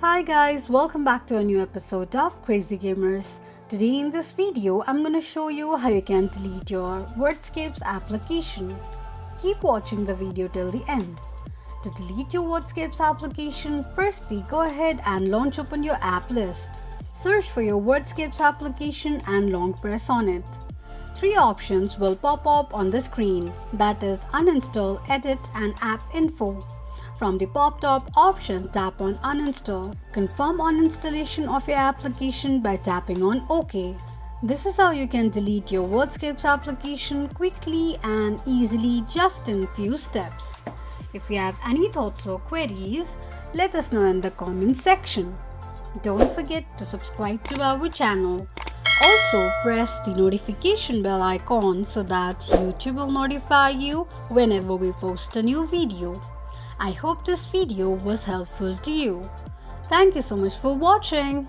Hi guys, welcome back to a new episode of Crazy Gamers. Today in this video, I'm gonna show you how you can delete your Wordscapes application. Keep watching the video till the end. To delete your Wordscapes application, firstly go ahead and launch open your app list. Search for your Wordscapes application and long press on it. Three options will pop up on the screen, that is uninstall, edit and app info. From the pop-up option, tap on uninstall. Confirm on installation of your application by tapping on OK. This is how you can delete your Wordscapes application quickly and easily just in few steps. If you have any thoughts or queries, let us know in the comment section. Don't forget to subscribe to our channel. Also, press the notification bell icon so that YouTube will notify you whenever we post a new video. I hope this video was helpful to you. Thank you so much for watching.